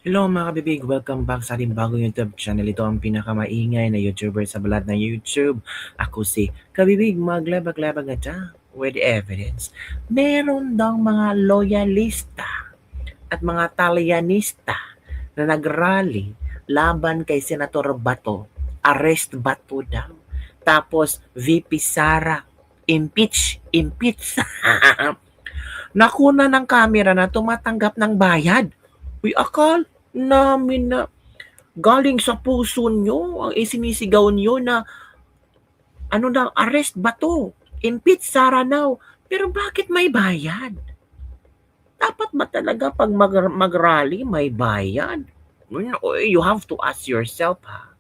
Hello mga kabibig! Welcome back sa ating bagong YouTube channel. Ito ang pinakamaingay na YouTuber sa balat ng YouTube. Ako si Kabibig, maglabag-labag na siya with evidence. Meron daw mga loyalista at mga talyanista na nagrally laban kay Senator Bato. Arrest Bato daw. Tapos VP Sara, impeach, impeach. Nakuna ng camera na tumatanggap ng bayad. Uy, akal namin na galing sa puso nyo ang isinisigaw nyo na ano daw, arrest ba to? Impeach Sara now. Pero bakit may bayad? Dapat ba talaga pag mag-rally may bayad? You have to ask yourself ha.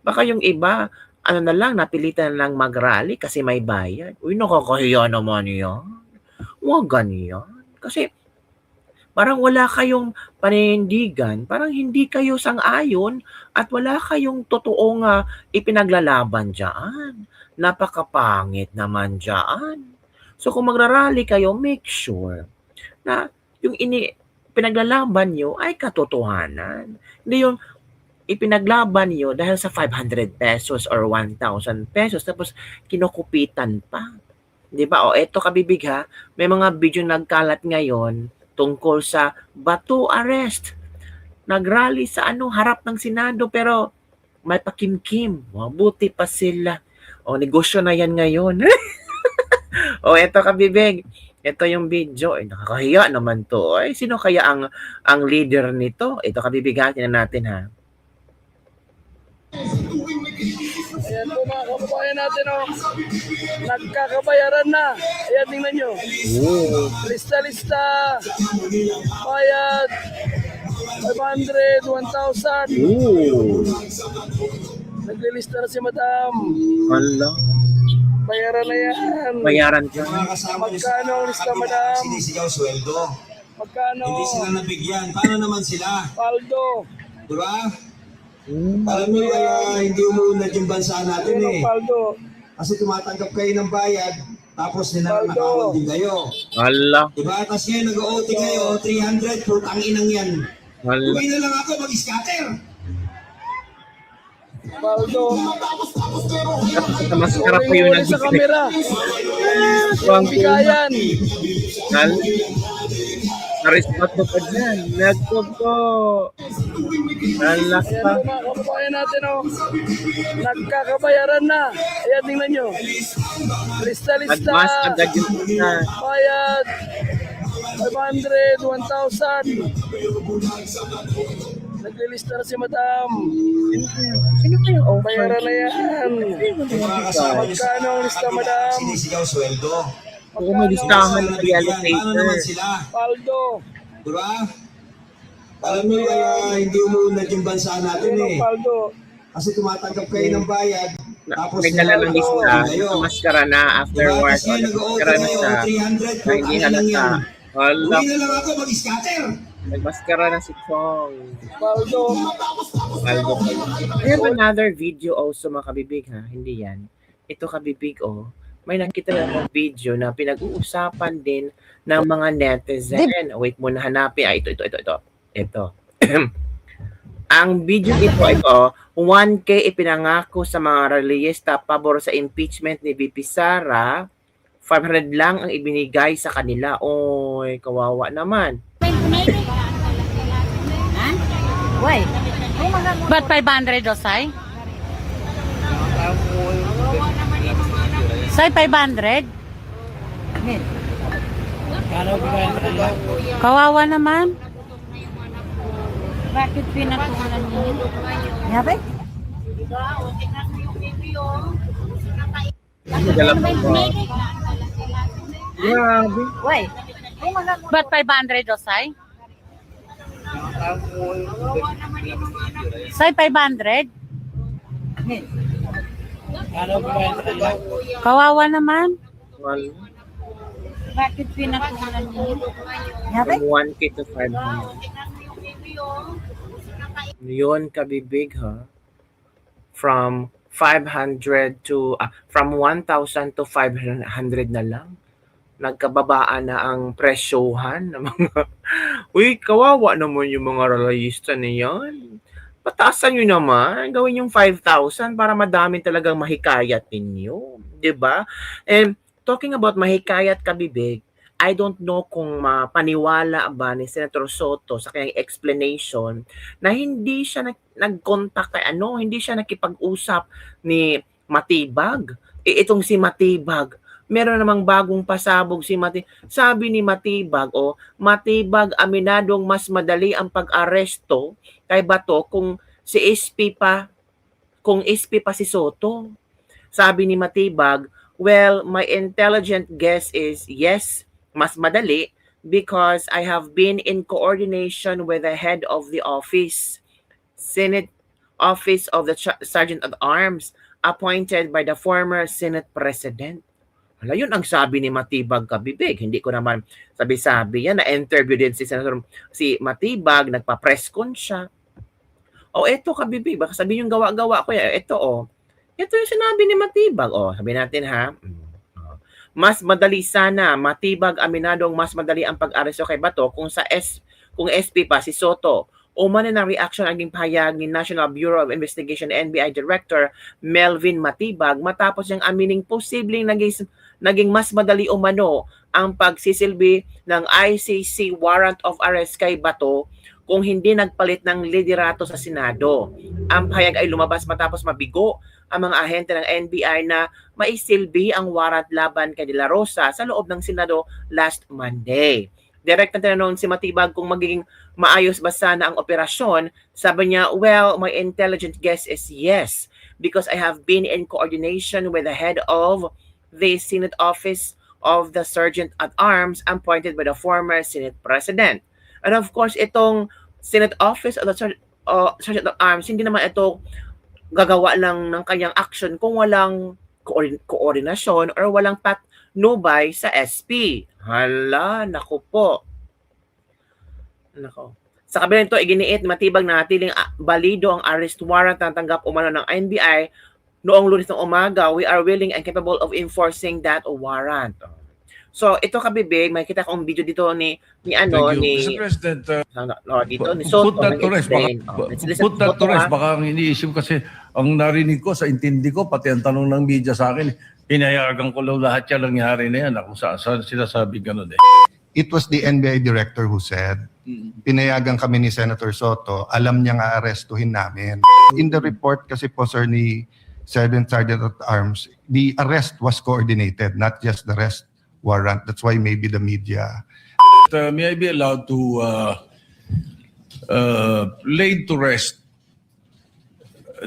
Baka yung iba, ano na lang, napilitan na lang mag-rally kasi may bayad. Uy, nakakahiya naman yan. Huwag ganyan. Kasi parang wala kayong paninindigan, parang hindi kayo sang-ayon at wala kayong totoong ipinaglalaban dyan. Napakapangit naman dyan. So kung magrarally kayo, make sure na yung pinaglalaban nyo ay katotohanan. Hindi yung ipinaglaban nyo dahil sa 500 pesos or 1,000 pesos tapos kinukupitan pa. Di ba? O eto kabibig ha, may mga video nagkalat ngayon tungkol sa Bato arrest. Nagrally sa harap ng Senado pero may pakimkim. Mabuti pa sila. O negosyo na yan ngayon. O eto kabibig, ito yung video. Nakakahiya naman to. Sino kaya ang leader nito? Ito kabibig ha, tingnan natin ha. Ayan po mga kababayan natin, nagkakabayaran na. Ayan, tingnan nyo. Lista-lista. Bayad. 500, 1,000. Naglilista na si Madam. Hala. Bayaran na yan. Bayaran ka. Magkano ang lista, Madam? Sinisigaw sweldo. Magkano? Hindi sila nabigyan. Paano naman sila? Paldo. Diba? Alam mo, hindi umunad yung bansa natin Ano, paldo? Kasi tumatanggap kayo ng bayad, tapos ninanakawan din kayo. Hala. Diba? Tapos ngayon nag-OT kayo, 300, putang inang yan. Hala. Uwi na lang ako, mag-scatter. Paldo. Masarap pa yung Sa camera. Wang Bigayan. Hala. Narispat mo pa dyan. Nagpupo. Hala Ayan pa. po mga kababayan natin, nagkakabayaran na. Ayan, tingnan nyo. Lista-lista. Nagmas agad yung isa. Bayad. 500, 1,000. Naglilista na si Madam. Sino pa yung offer? Bayaran na yan. Mga kasama niyo sa Magkano ang lista, Madam? sinisigaw sweldo. Oo, may listahan ng Paano realizator. naman sila? Paldo. Diba? Alam mo, hindi umunad yung bansa natin Ano, paldo? Kasi tumatanggap kayo ng bayad, tapos May dala ng lista. Maskara na afterwards. Kasi O nag-OT nagmaskara na kayo, siya. 300, Na hindi putang inang halata. yan. Hala. Uwi na lang ako, mag-scatter. Nagmaskara na si Chong. Paldo. Aldo pa yun. I have another video also mga kabibig ha. Hindi yan. Ito kabibig May nakita na akong video na pinag-uusapan din ng mga netizen. Wait muna hanapin. Ito. Ito. Ang video ito, 1K ipinangako sa mga rallyista pabor sa impeachment ni VP Sara. 500 lang ang ibinigay sa kanila. Oy, kawawa naman. Why? Ba't 500 o, Sai? Sai, 500? Kawawa naman. Bakit pinatulan niyo? Yabe? Galang po. Grabe. Why? Ba't 500 o, Sai? Sai, 500? Kawawa naman. Well, Bakit pinatulan niyo? from 1K to 500. Yun kabibig ha. From 500 to from 1,000 to 500 na lang. nagkababaan na ang presyohan ng mga uy, kawawa naman yung mga relayista na yan. Pataasan nyo naman, gawin yung 5,000 para madami talagang mahikayat ninyo. 'Di ba? And talking about mahikayat kabibig, I don't know kung mapaniwala ba ni Senator Soto sa kanyang explanation na hindi siya nag-contact kay hindi siya nakipag-usap ni Matibag. Itong si Matibag, meron namang bagong pasabog si Matibag. Sabi ni Matibag, Matibag aminadong mas madali ang pag-aresto kay Bato kung SP pa si Soto. Sabi ni Matibag, well, my intelligent guess is yes, mas madali because I have been in coordination with the head of the office, Senate Office of the Sergeant at Arms, appointed by the former Senate President. Hala, yun ang sabi ni Matibag kabibig. Hindi ko naman sabi-sabi yan. Na-interview din si Matibag, nagpa-press con siya. Eto kabibig, baka sabihin yung gawa-gawa ko yan. Ito ito yung sinabi ni Matibag. Sabi natin ha. Mas madali sana, Matibag aminadong mas madali ang pag-aresto kay Bato kung SP pa si Soto. Umano ng reaction ang pahayag ni National Bureau of Investigation NBI Director Melvin Matibag matapos niyang amining posibleng naging mas madali umano ang pagsisilbi ng ICC warrant of arrest kay Bato kung hindi nagpalit ng liderato sa Senado. Ang pahayag ay lumabas matapos mabigo ang mga ahente ng NBI na maisilbi ang warrant laban kay De La Rosa sa loob ng Senado last Monday. Direct na tinanong si Matibag kung magiging maayos ba sana ang operasyon. Sabi niya, well, my intelligent guess is yes because I have been in coordination with the head of the Senate Office of the Sergeant at Arms appointed by the former Senate President. And of course, itong Senate Office of the Sergeant at Arms, hindi naman ito gagawa lang ng kanyang action kung walang koordinasyon or walang patnubay sa SP. Hala, naku po. Nako. Sa kabila nito, iginiit Matibag na natiling balido ang arrest warrant na tanggap umano ng NBI noong Lunes ng umaga. We are willing and capable of enforcing that warrant. So, ito kabibig, makikita kong video dito ni Mr. President, dito ni Soto. put that to rest. Put that to rest. Baka ang iniisip kasi ang narinig ko sa intindi ko, pati ang tanong ng media sa akin, pinayagan ko lang lahat yan nangyari na yan. Kung saan sinasabi gano'n eh. It was the NBI director who said, pinayagan kami ni Senator Soto, alam niya nga arestuhin namin. In the report kasi po, sir, ni Sergeant at Arms, the arrest was coordinated, not just the arrest warrant. That's why maybe the media. May I be allowed to lay to rest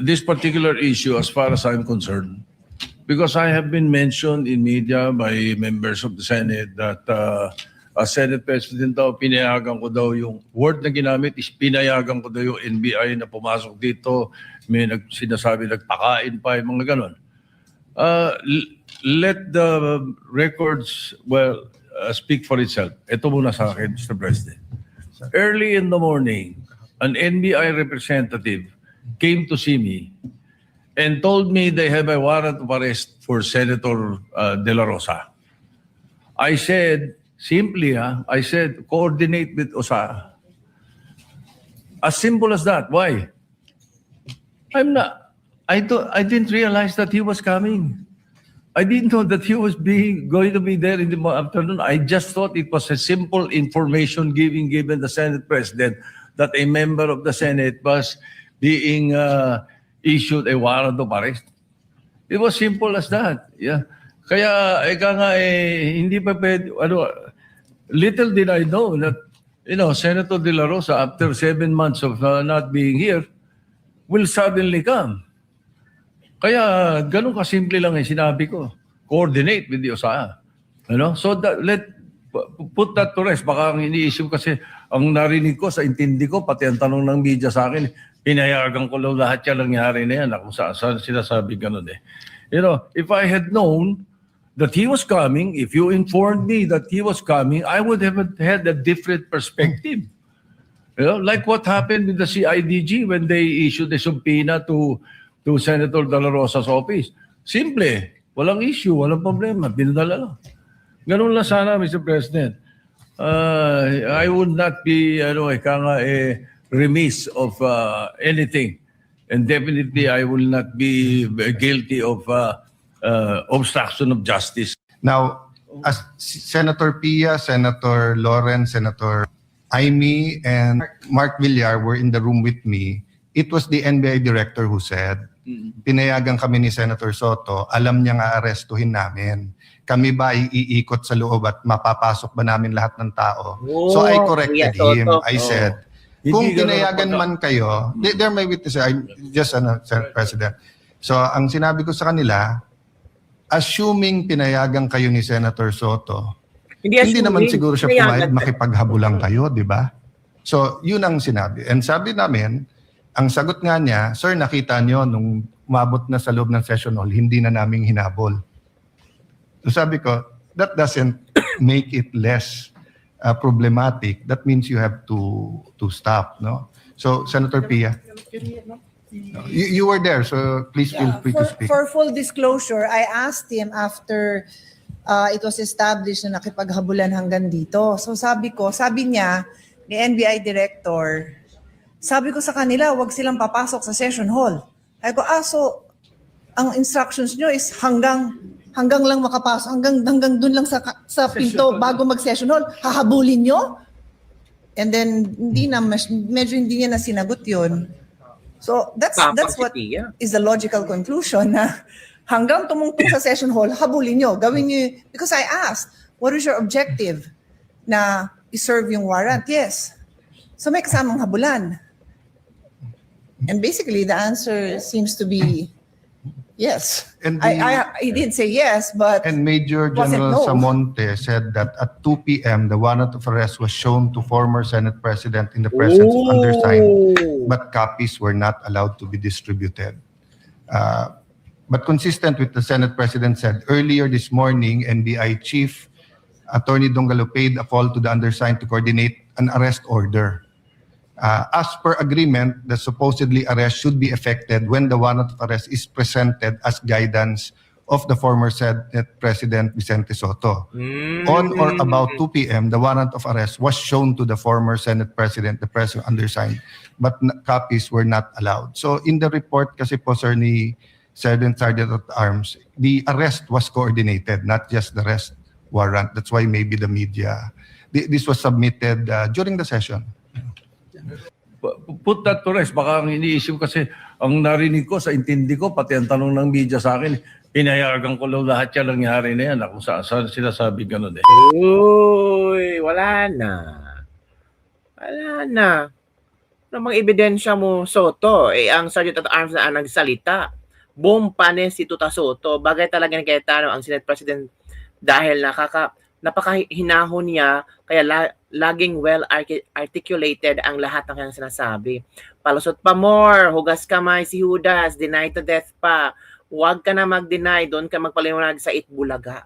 this particular issue as far as I'm concerned? Because I have been mentioned in media by members of the Senate that as Senate President daw, pinayagan ko daw yung word na ginamit is pinayagan ko daw yung NBI na pumasok dito. May sinasabi nagpakain pa, yung mga ganon. Let the records, speak for itself. Ito muna sa akin, Mr. President. Early in the morning, an NBI representative came to see me and told me they have a warrant of arrest for Senator De La Rosa. I said, simply, I said, coordinate with OSA. As simple as that. Why? I didn't realize that he was coming. I didn't know that he was going to be there in the afternoon. I just thought it was a simple information given the Senate President that a member of the Senate was being issued a warrant of arrest. It was simple as that. Yeah. Kaya eka nga hindi pa pwede, little did I know that Senator De La Rosa, after 7 months of not being here, will suddenly come. Kaya ganun kasimple lang yung sinabi ko. Coordinate with the OSA. So put that to rest. Baka ang iniisip kasi ang narinig ko sa intindi ko, pati ang tanong ng media sa akin, pinayagan ko lang lahat yan nangyari na yan. Kung saan sinasabi ganun eh. If I had known that he was coming, if you informed me that he was coming, I would have had a different perspective. Like what happened with the CIDG when they issued a subpoena to Senator De La Rosa's office. Simple. Walang issue, walang problema. Pinadala lang. Ganun lang sana, Mr. President. I would not be remiss of anything. And definitely, I will not be guilty of obstruction of justice. Now, as Senator Pia, Senator Lawrence, Senator Aimee, and Mark Villar were in the room with me, it was the NBI director who said, pinayagan kami ni Senator Soto, alam niya nga arestuhin namin. Kami ba ay iikot sa loob at mapapasok ba namin lahat ng tao? So I corrected him. I said, kung Hindi ganun pinayagan ang man kayo, they're my witnesses, I'm just Senate President. So ang sinabi ko sa kanila, assuming pinayagan kayo ni Senator Soto, hindi naman siguro siya pumayag makipaghabulan kayo, di ba? So yun ang sinabi. And sabi namin, ang sagot nga niya, sir, nakita niyo nung umabot na sa loob ng session hall, hindi na naming hinabol. So sabi ko, that doesn't make it less problematic. That means you have to stop, no? So Senator Pia, you were there, so please feel free to speak. For full disclosure, I asked him after it was established na nakipaghabulan hanggang dito. So sabi niya, ni NBI director, sabi ko sa kanila, wag silang papasok sa session hall. Ay ko, so ang instructions nyo is hanggang lang makapasok, hanggang dun lang sa pinto bago mag-session hall, hahabulin nyo? And then, medyo hindi niya na sinagot yun. So, that's what is the logical conclusion na hanggang tumungtong sa session hall, habulin nyo, gawin nyo, because I asked, what is your objective na i-serve yung warrant? Yes. So, may kasamang habulan. And basically, the answer seems to be yes. And he did say yes, but And Major wasn't General no. Samonte said that at 2 p.m., the warrant of arrest was shown to former Senate President in the presence of undersigned, but copies were not allowed to be distributed. But consistent with the Senate President said, earlier this morning, NBI Chief Attorney Dongalo paid a call to the undersigned to coordinate an arrest order. As per agreement, the supposedly arrest should be effected when the warrant of arrest is presented as guidance of the former Senate President Vicente Soto. On or about 2 p.m., the warrant of arrest was shown to the former Senate President, the President undersigned, but copies were not allowed. So in the report kasi po, sir, ni Sergeant at Arms, the arrest was coordinated, not just the arrest warrant. That's why maybe the media, this was submitted during the session. Put that to rest. Baka ang iniisip kasi, ang narinig ko, sa intindi ko, pati ang tanong ng media sa akin, pinayagan ko lang lahat yan nangyari na yan. Kung saan sinasabi gano'n eh. Uy, wala na. Wala na. Namang ebidensya mo, Soto, ang Sergeant at Arms na nagsalita. Boom, panes si Tuta Soto. Bagay talaga ni Cayetano ang Senate President dahil napakahinahon niya, kaya laging well articulated ang lahat ng kanyang sinasabi. Palusot pa more, hugas kamay si Judas, deny to death pa. Huwag ka na mag-deny, doon ka magpaliwanag sa Itbulaga.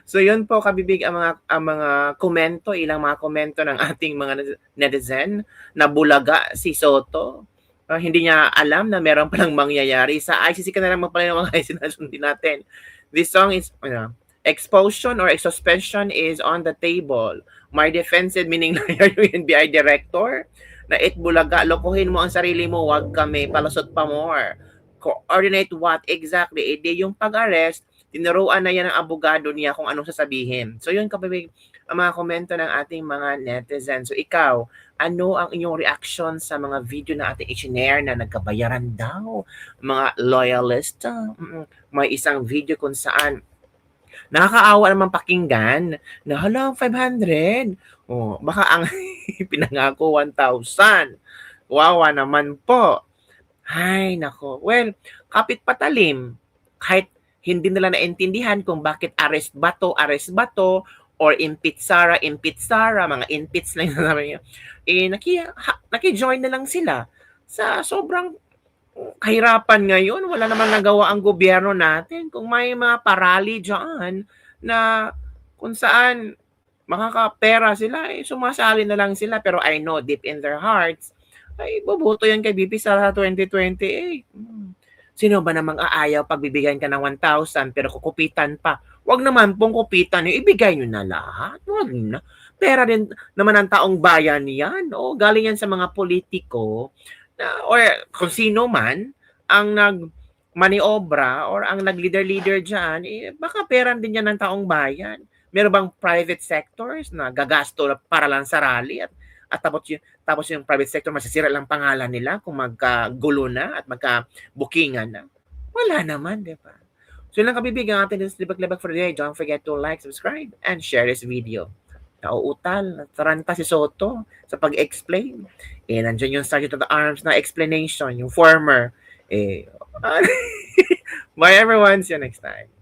So yun po kabibig ang mga komento, ilang mga komento ng ating mga netizen na bulaga si Soto. Hindi niya alam na meron palang mangyayari. Sa ICC ka na lang magpaliwanag ay sinasundin natin. This song is, expulsion or suspension is on the table. My defensive, meaning liar yung NBI director, na Itbulaga, lokohin mo ang sarili mo, wag kami, palusot pa more. Coordinate what exactly? Yung pag-arrest, tinuruan na yan ng abogado niya kung anong sasabihin. So yun kapag ang mga komento ng ating mga netizens. So ikaw, ano ang inyong reaction sa mga video na ating i-share na nagkabayaran daw? Mga loyalist? May isang video kung saan nakakaawa naman pakinggan na hala, 500. Oh, baka ang pinangako 1,000. Wawa naman po. Ay, nako. Well, kapit patalim. Kahit hindi nila naintindihan kung bakit arrest ba to, or impitsara, mga impits na yun. Naki-join na lang sila sa sobrang kahirapan ngayon. Wala namang nagawa ang gobyerno natin. Kung may mga parali dyan na kung saan makakapera sila, sumasali na lang sila. Pero I know deep in their hearts, ay boboto yan kay BP Sara 2028. Sino ba namang aayaw pagbibigyan ka ng 1,000 pero kukupitan pa? Wag naman pong kupitan, ibigay nyo na lahat. Wag na. Pera din naman ng taong bayan yan. O, galing yan sa mga politiko or kung sino man ang maniobra or ang nag-leader dyan, baka pera din yan ng taong bayan. Meron bang private sectors na gagasto para lang sa rally at tapos yung private sector masisira lang pangalan nila kung magkagulo na at magka-bookingan na? Wala naman, di ba? So yun lang kabibig ang ating libag-libag for today. Don't forget to like, subscribe, and share this video. Nauutal, taranta si Soto sa pag-explain. Nandiyan yung Sergeant of the Arms na explanation, yung former. Bye everyone, see you next time.